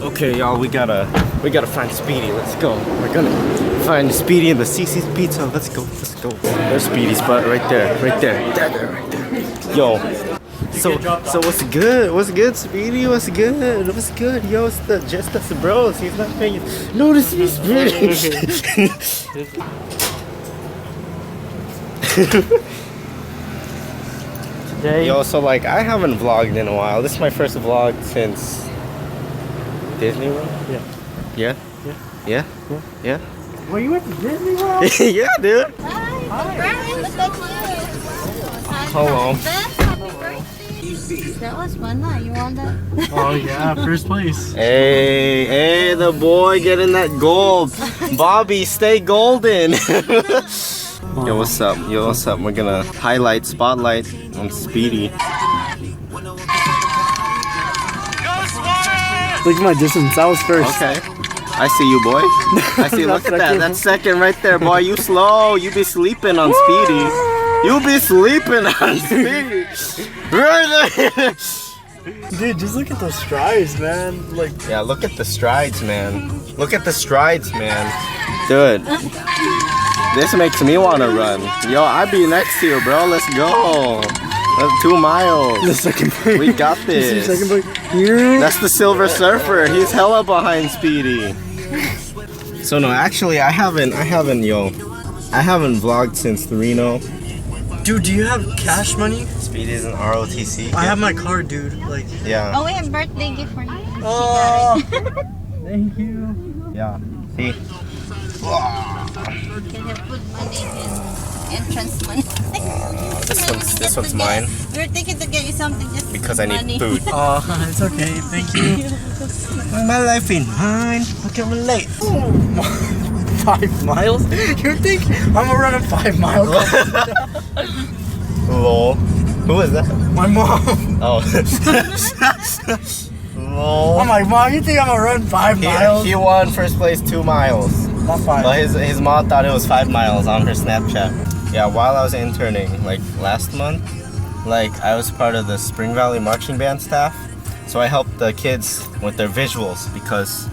Okay, y'all, we gotta find Speedy. Let's go. We're gonna find Speedy in the CC's Pizza. Let's go. There's Speedy's spot right there. Right there. Right there. Yo. So what's good? What's good, Speedy? What's good? What's good? Yo, it's just us bros. He's not paying. Notice me, Speedy. Today. Yo, so like I haven't vlogged in a while. This is my first vlog since Disney World? Yeah. Well, you went to Disney World? Yeah, dude. Hi. Look at you. Hello. That was fun, huh? You won that? Oh yeah, first place. Hey, the boy getting that gold. Bobby, stay golden. Yo, what's up? We're gonna spotlight on Speedy. Look at my distance. That was first. Okay. I see you, boy. I see. Look at that. That's second right there, boy. You slow. You be sleeping on Speedy. You be sleeping on Speedy. Right there. Dude, just look at the strides, man. Like, yeah, look at the strides, man. Dude, this makes me want to run. Yo, I be next to you, bro. Let's go. That's 2 miles. the second point. We got this. The second point. Here. That's the Silver Surfer. He's hella behind Speedy. So no, actually, I haven't vlogged since the Reno. Dude, do you have cash money? Speedy's an ROTC. I have my card, dude. Like. Yeah. Oh, we have birthday gift for you. Oh. Thank you. Yeah. See. You can have food money and entrance money. This one's mine. We were thinking to get you something just Because I need money. food. Oh, it's okay. Thank you. My life ain't mine. I can relate. 5 miles? You think I'm gonna run a 5 mile? Lol. Who is that? My mom. Oh. Lol. I'm like, Mom, you think I'm gonna run 5 miles? He won first place 2 miles. Not 5. But his mom thought it was 5 miles on her Snapchat. Yeah, while I was interning, like last month, like I was part of the Spring Valley marching band staff. So I helped the kids with their visuals because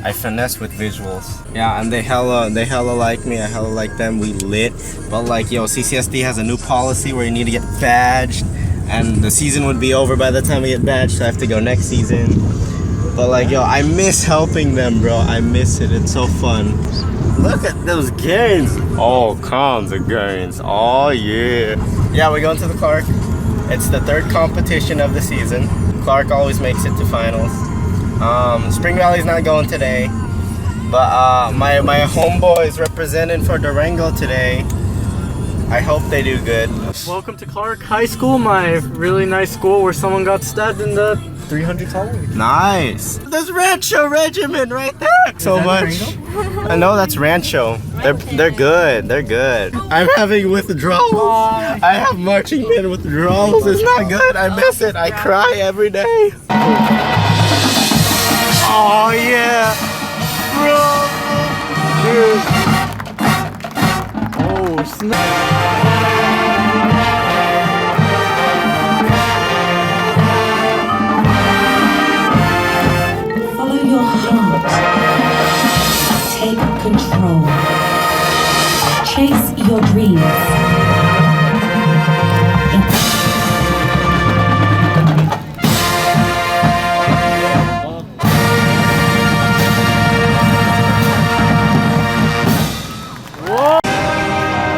I finesse with visuals. Yeah, and they hella like me, I hella like them, we lit. But like, yo, CCSD has a new policy where you need to get badged. And the season would be over by the time we get badged, so I have to go next season. But like, yo, I miss helping them, bro. I miss it, it's so fun. Look at those gains. All kinds of gains. Oh yeah. Yeah, we're going to the Clark. It's the 3rd competition of the season. Clark always makes it to finals. Spring Valley's not going today. But my homeboys representing for Durango today. I hope they do good. Welcome to Clark High School, my really nice school where someone got stabbed in the 300 Halloween. Nice. There's Rancho Regiment right there. So much. I know that's Rancho. They're good. They're good. I'm having withdrawals. I have marching band withdrawals. It's not good. I miss it. I cry every day. Oh yeah. Bro. Dude. Oh, snap. Follow your heart. Take control. Chase your dreams.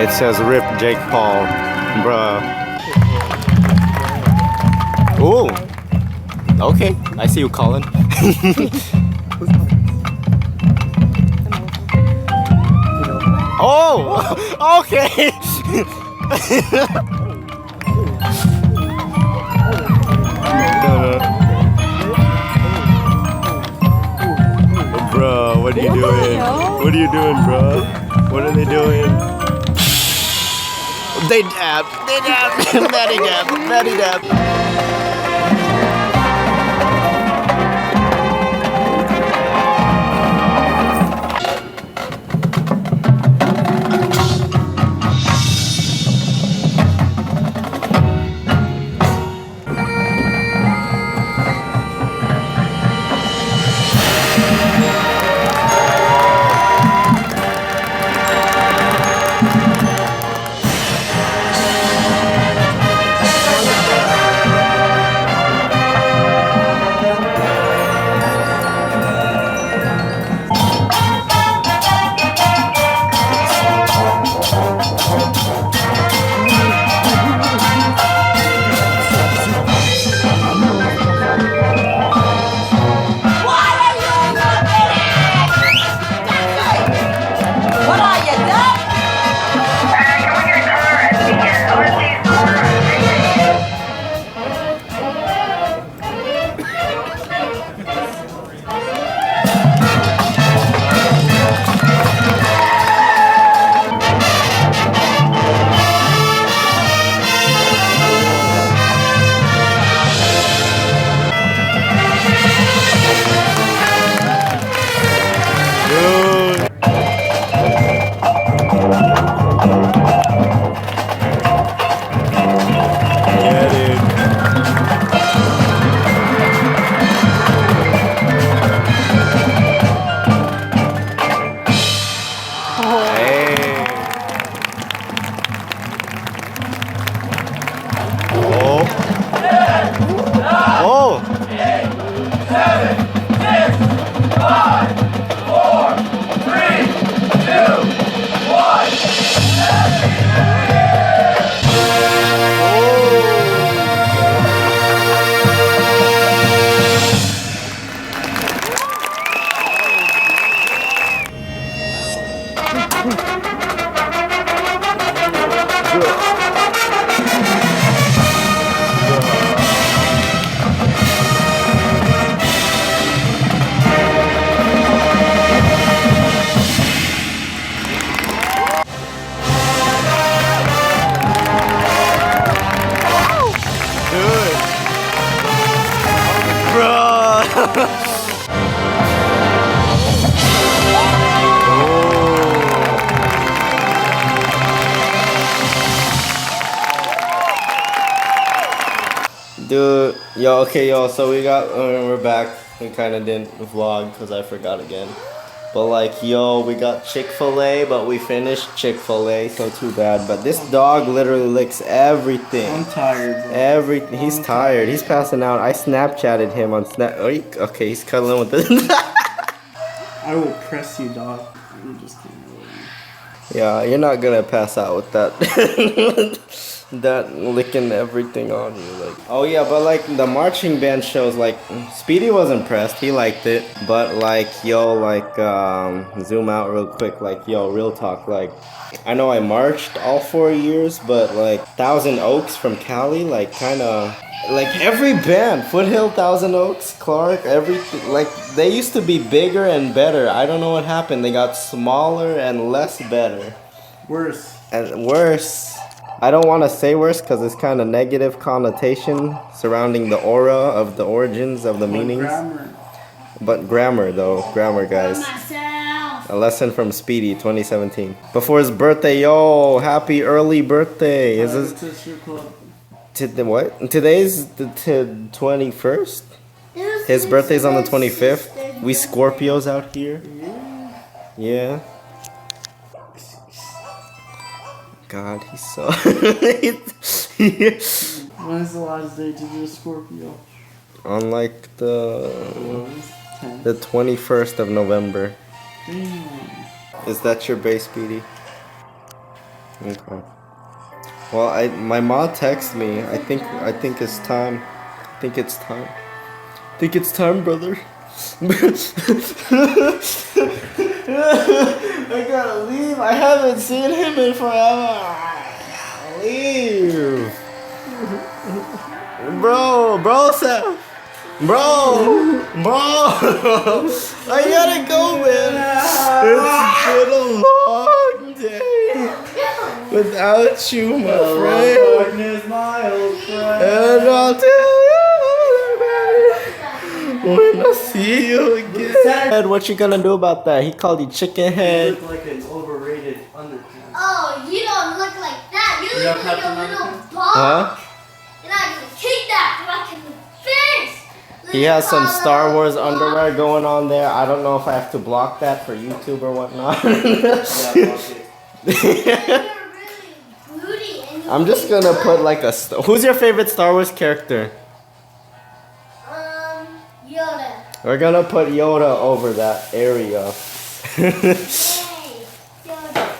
It says rip Jake Paul, bruh. Ooh. Okay, I see you calling. Oh, okay. Bro, what are you doing? What are you doing, bro? What are they doing? They dabbed. Maddie dabbed. Dude, yo, okay, yo, so we're back. We kind of didn't vlog because I forgot again. But like, yo, we got Chick-fil-A, but we finished Chick-fil-A, so too bad. But this dog literally licks everything. I'm tired, bro. Everything. He's tired. He's passing out. I Snapchatted him on Snap. Okay, he's cuddling with this. I will press you, dog. I'm just kidding. Yeah, you're not gonna pass out with that. That licking everything on you, like. Oh yeah, but like the marching band shows, like Speedy was impressed. He liked it, but like, yo, like zoom out real quick. Like, yo, real talk. Like, I know I marched all 4 years, but like Thousand Oaks from Cali, like kind of. Like every band, Foothill, Thousand Oaks, Clark, everything, like they used to be bigger and better. I don't know what happened. They got smaller and less better. Worse. And worse. I don't want to say worse because it's kind of negative connotation surrounding the aura of the origins of the meanings. Grammar. But grammar though, grammar guys. A lesson from Speedy 2017. Before his birthday, yo, happy early birthday. Is this... What? Today's the 21st? His birthday's on the 25th. We Scorpios out here. Yeah. God, he's so... When's the last day to be a Scorpio? On like the 21st of November. Damn. Is that your base, Speedy? Okay. Well, my mom texted me. I think it's time. I think it's time, brother. I gotta leave. I haven't seen him in forever. Leave. Bro, I gotta go, man. It's been a long day without you, my friend. My old friend. And I'll tell you when I see you again. Ed, what you gonna do about that? He called you chicken head. You look like an overrated underpants. Oh, you don't look like that. You Yeah, look like a Captain little America. bug. Huh? And I'm gonna kick that back in the face. He has some Star Wars underwear going on there. I don't know if I have to block that for YouTube or whatnot. I'm just gonna put like a... Who's your favorite Star Wars character? Yoda. We're gonna put Yoda over that area. Hey, Yoda.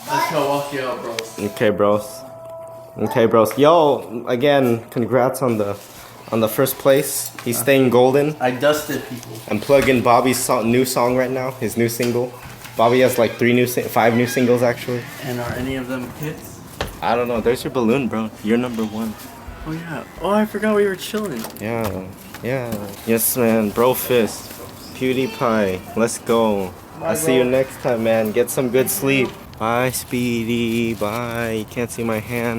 Let's go walk you out, bros. Okay, bros. Yo, again, congrats on the first place. He's staying golden. I dusted people. I'm plugging Bobby's new song right now. His new single. Bobby has like 5 new singles actually. And are any of them hits? I don't know. There's your balloon, bro. You're number 1. Oh yeah. Oh, I forgot we were chilling. Yeah. Yes, man. Bro fist. PewDiePie. Let's go. I'll see you next time, man. Get some good sleep. Bye, Speedy. Bye. You can't see my hand.